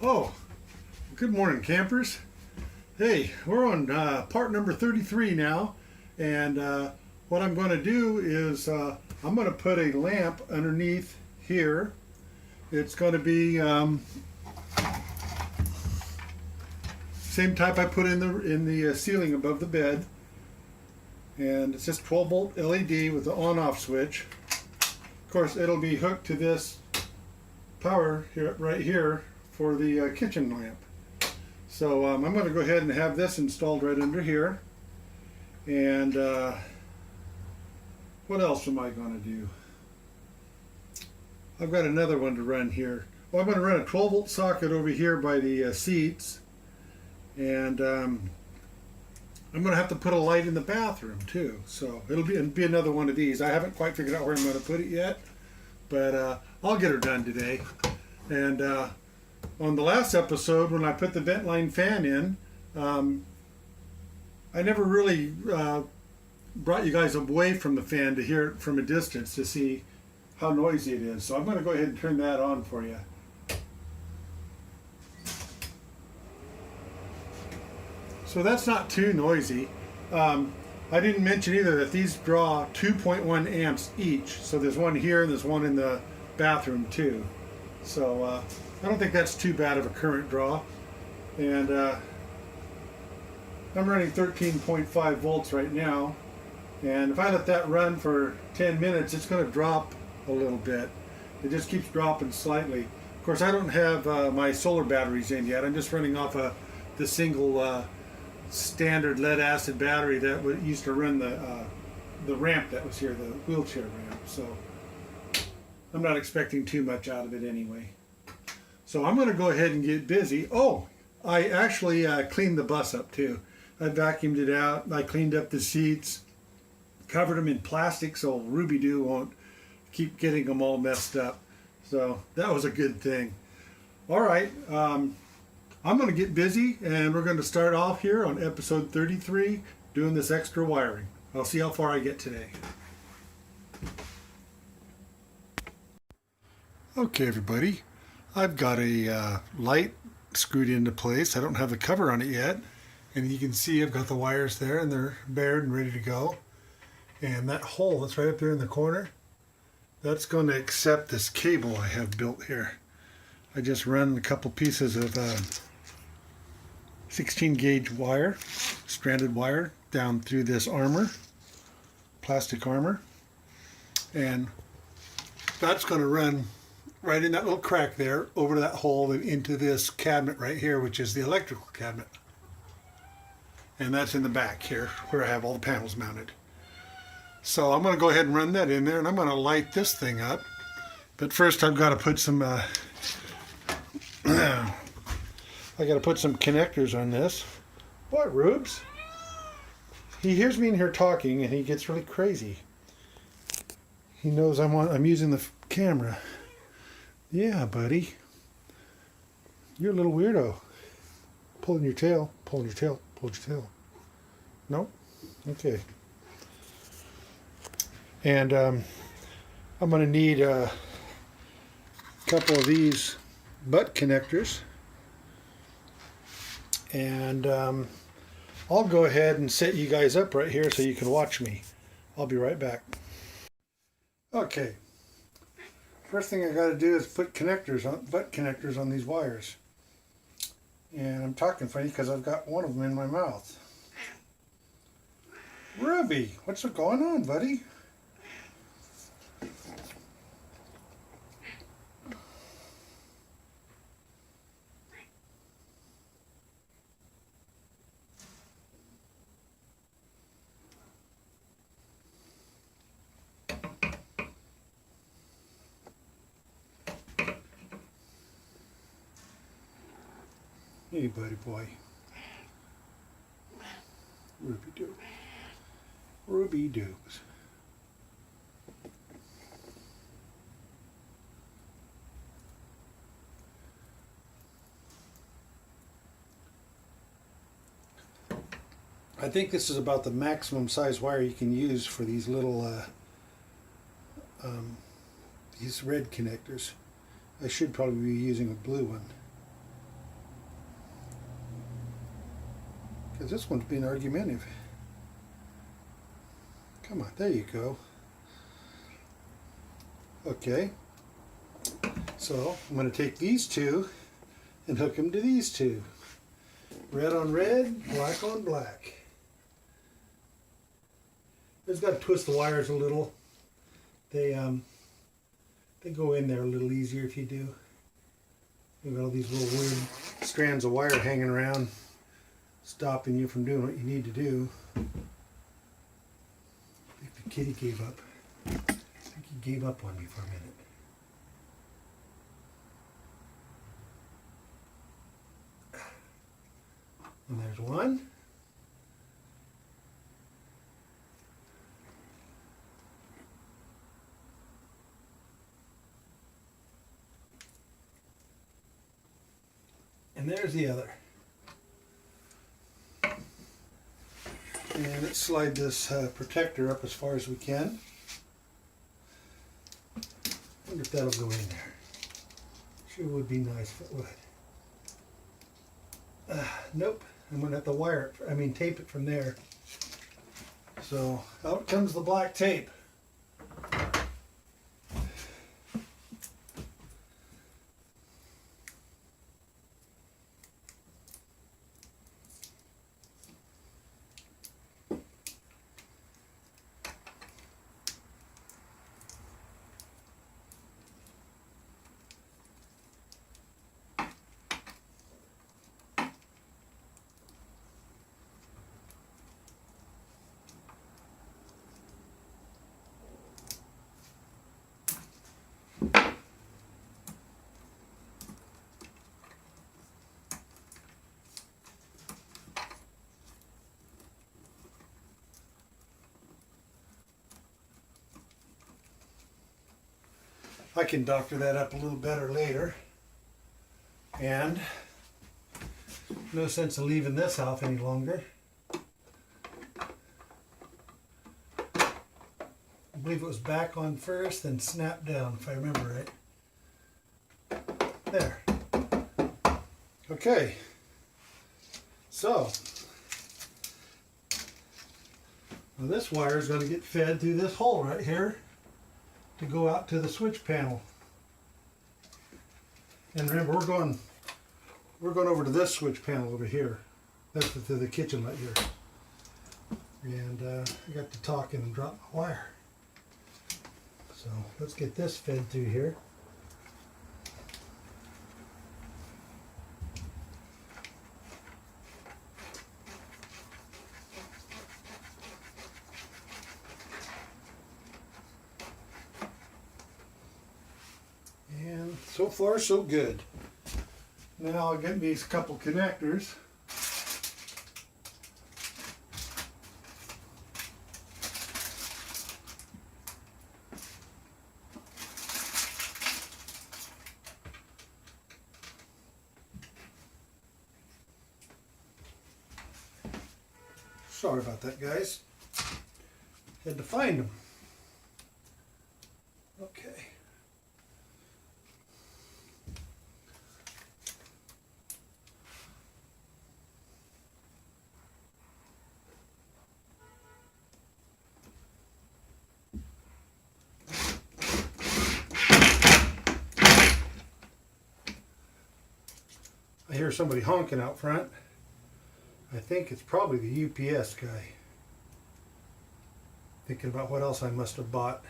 Oh, good morning, campers. Hey, we're on part number 33 now, and what I'm going to do is I'm going to put a lamp underneath here. It's going to be same type I put in the ceiling above the bed, and it's just 12-volt LED with the on-off switch. Of course, it'll be hooked to this power here, right here, for the kitchen lamp. So I'm going to go ahead and have this installed right under here. And what else am I going to do? I've got another one to run here. Well, I'm going to run a 12-volt socket over here by the seats. And I'm going to have to put a light in the bathroom too. So it'll be another one of these. I haven't quite figured out where I'm going to put it yet. But I'll get her done today. And on the last episode, when I put the vent line fan in, I never really brought you guys away from the fan to hear it from a distance to see how noisy it is. So I'm going to go ahead and turn that on for you. So that's not too noisy. I didn't mention either that these draw 2.1 amps each. So there's one here and there's one in the bathroom too. So I don't think that's too bad of a current draw. And I'm running 13.5 volts right now. And if I let that run for 10 minutes, it's going to drop a little bit. It just keeps dropping slightly. Of course, I don't have my solar batteries in yet. I'm just running off the single standard lead acid battery that used to run the ramp that was here, the wheelchair ramp. So I'm not expecting too much out of it anyway. So I'm going to go ahead and get busy. Oh, I actually cleaned the bus up too. I vacuumed it out. I cleaned up the seats, covered them in plastic so Ruby Doo won't keep getting them all messed up. So that was a good thing. All right, I'm going to get busy, and we're going to start off here on episode 33 doing this extra wiring. I'll see how far I get today. Okay, everybody. I've got a light screwed into place. I don't have the cover on it yet. And you can see I've got the wires there, and they're bared and ready to go. And that hole that's right up there in the corner, that's going to accept this cable I have built here. I just run a couple pieces of 16 gauge wire, stranded wire, down through this armor, plastic armor. And that's going to run right in that little crack there, over to that hole and into this cabinet right here, which is the electrical cabinet. And that's in the back here, where I have all the panels mounted. So I'm going to go ahead and run that in there, and I'm going to light this thing up. But first I've got to put some some connectors on this. What, Rubes? He hears me in here talking, and he gets really crazy. He knows I'm using the camera. Yeah, buddy. You're a little weirdo. Pulling your tail, pulling your tail, pulling your tail. No? Okay. And I'm going to need a couple of these butt connectors. And I'll go ahead and set you guys up right here so you can watch me. I'll be right back. Okay. First thing I got to do is put butt connectors on these wires. And I'm talking funny because I've got one of them in my mouth. Ruby, what's going on, buddy? Hey, buddy boy. Ruby Doo. Ruby Doos. I think this is about the maximum size wire you can use for these little these red connectors. I should probably be using a blue one. because this one's being argumentative. Come on, there you go. Okay, so I'm going to take these two and hook them to these two. Red on red, black on black. Just got to twist the wires a little. They go in there a little easier if you do. You've got all these little weird strands of wire hanging around, stopping you from doing what you need to do. I think the kitty gave up. I think he gave up on me for a minute. And there's one. And there's the other. And let's slide this protector up as far as we can. Wonder if that'll go in there. Sure would be nice if it would. Nope. I'm going to have to tape it from there. So out comes the black tape. I can doctor that up a little better later. And no sense of leaving this off any longer. I believe it was back on first, then snapped down, if I remember right. There. Okay. So, now this wire is going to get fed through this hole right here to go out to the switch panel. And remember, we're going over to this switch panel over here. That's to the kitchen light here. And I got to talking and dropped my wire. So let's get this fed through here. And so far so good. Now I'll get these couple connectors. Sorry about that, guys. Had to find them. Okay. I hear somebody honking out front. I think it's probably the UPS guy. Thinking about what else I must have bought.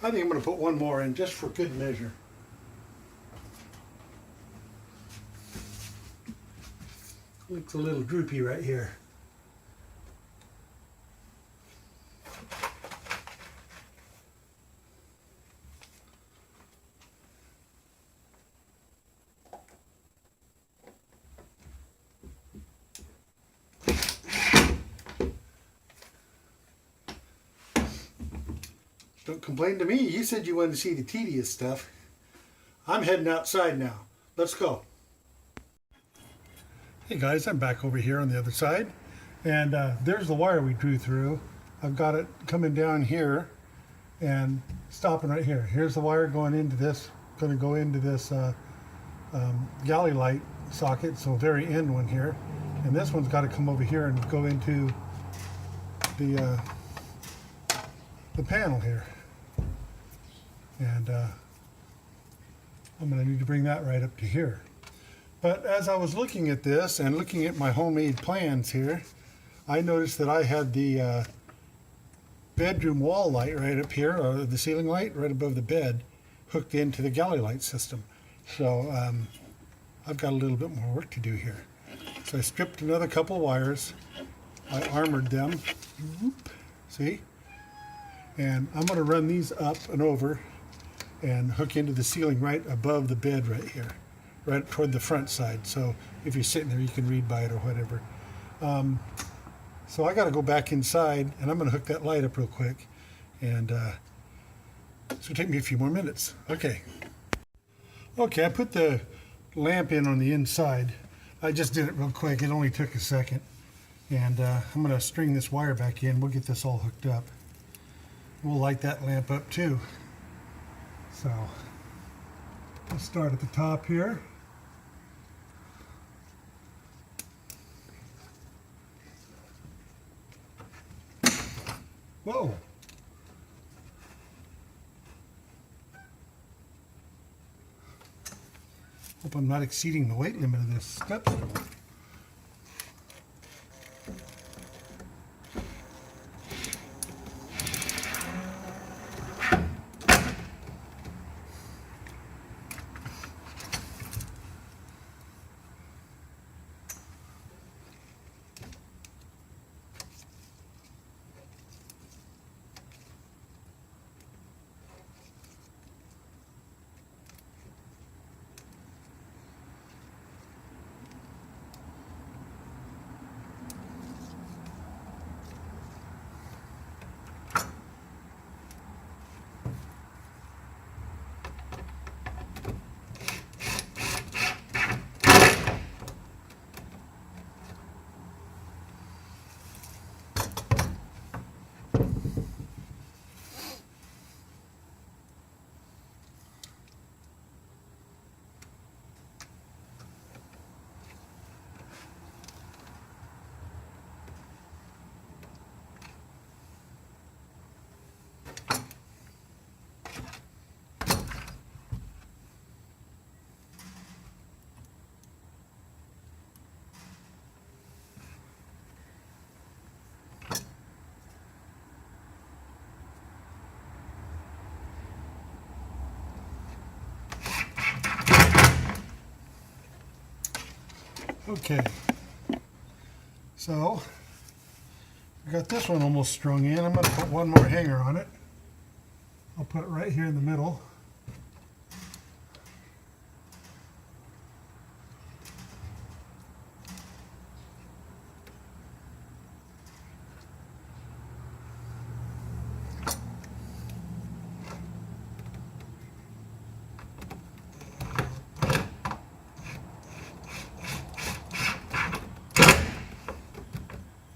I think I'm going to put one more in just for good measure. Looks a little droopy right here. Don't complain to me. You said you wanted to see the tedious stuff. I'm heading outside now. Let's go. Hey guys, I'm back over here on the other side. And there's the wire we drew through. I've got it coming down here and stopping right here. Here's the wire going into this, going to go into this galley light socket, so very end one here. And this one's got to come over here and go into the panel here. And I'm going to need to bring that right up to here. But as I was looking at this and looking at my homemade plans here, I noticed that I had the bedroom wall light right up here, or the ceiling light right above the bed, hooked into the galley light system. So I've got a little bit more work to do here. So I stripped another couple wires. I armored them. See? And I'm going to run these up and over and hook into the ceiling right above the bed right here, right toward the front side. So if you're sitting there, you can read by it or whatever. So I got to go back inside, and I'm going to hook that light up real quick. And so it'll take me a few more minutes. Okay. Okay, I put the lamp in on the inside. I just did it real quick. It only took a second. And I'm going to string this wire back in. We'll get this all hooked up. We'll light that lamp up too. So let's start at the top here. Whoa! Hope I'm not exceeding the weight limit of this step stool. Okay, so I got this one almost strung in. I'm going to put one more hanger on it. I'll put it right here in the middle.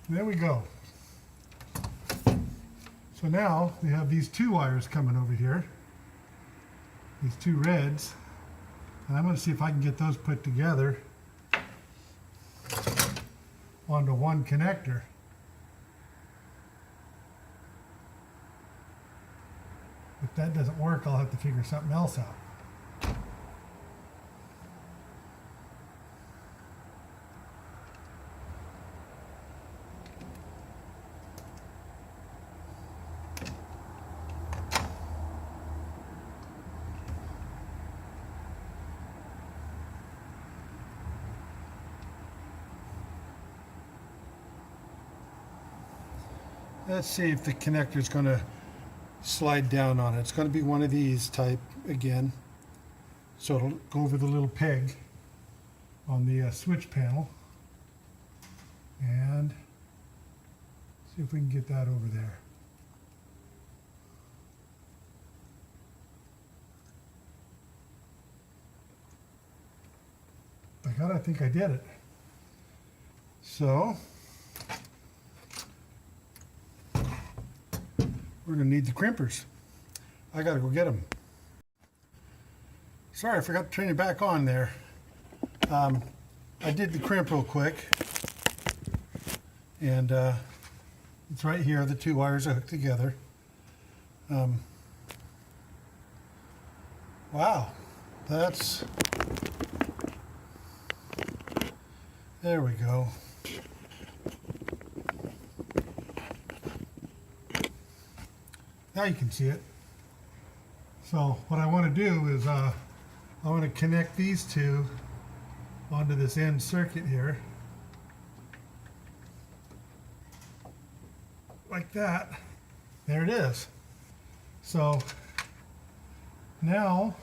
There we go. So now we have these two wires coming over here, these two reds, and I'm going to see if I can get those put together onto one connector. If that doesn't work, I'll have to figure something else out. Let's see if the connector is going to slide down on it. It's going to be one of these type again. So it'll go over the little peg on the switch panel. And see if we can get that over there. By God, I think I did it. So we're going to need the crimpers. I got to go get them. Sorry, I forgot to turn you back on there. I did the crimp real quick. And it's right here. The two wires are hooked together. Wow. That's... There we go. Now you can see it. So what I want to do is I want to connect these two onto this end circuit here. Like that. There it is. So now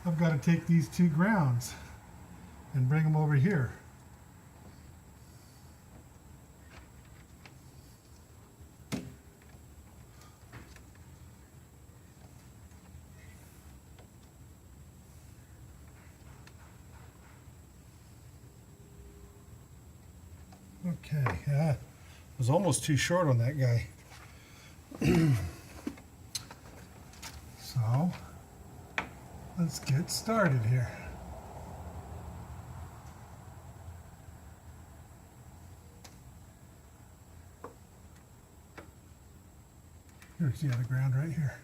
I've got to take these two grounds and bring them over here. Okay, I was almost too short on that guy. So let's get started here. Here's the other ground right here.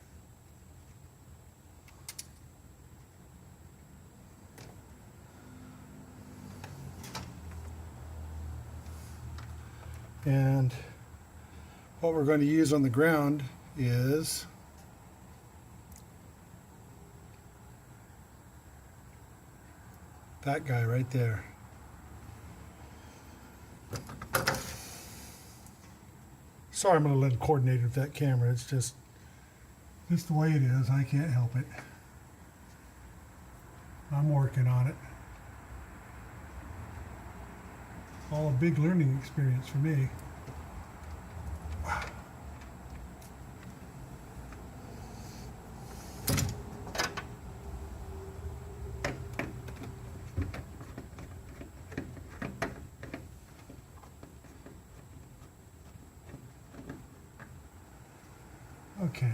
And what we're going to use on the ground is that guy right there. Sorry, I'm a little uncoordinated with that camera. It's just the way it is. I can't help it. I'm working on it. All a big learning experience for me. Wow. Okay.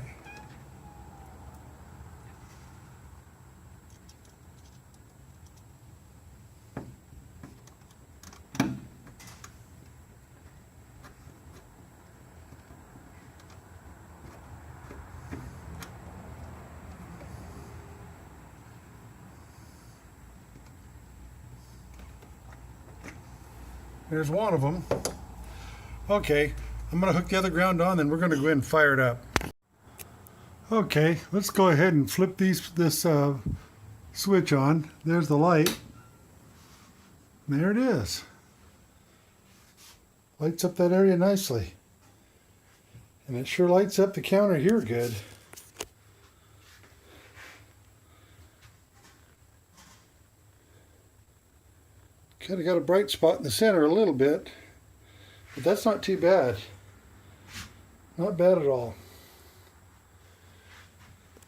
There's one of them. Okay, I'm going to hook the other ground on, and we're going to go ahead and fire it up. Okay, let's go ahead and flip this switch on. There's the light. There it is. Lights up that area nicely. And it sure lights up the counter here good. Kind of got a bright spot in the center a little bit, but that's not too bad. Not bad at all.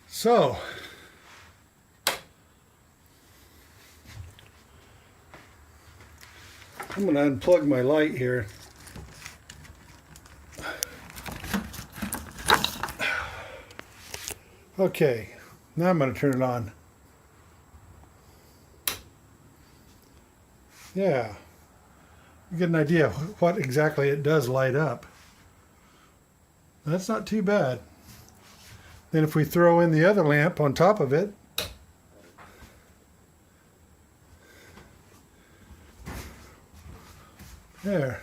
So, I'm going to unplug my light here. Okay, now I'm going to turn it on. Yeah, you get an idea of what exactly it does light up. That's not too bad. Then if we throw in the other lamp on top of it, there.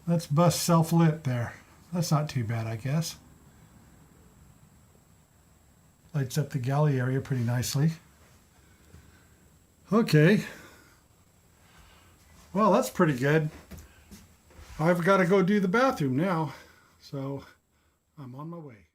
That's bus self-lit there. That's not too bad, I guess. Lights up the galley area pretty nicely. Okay. Well, that's pretty good. I've got to go do the bathroom now, so I'm on my way.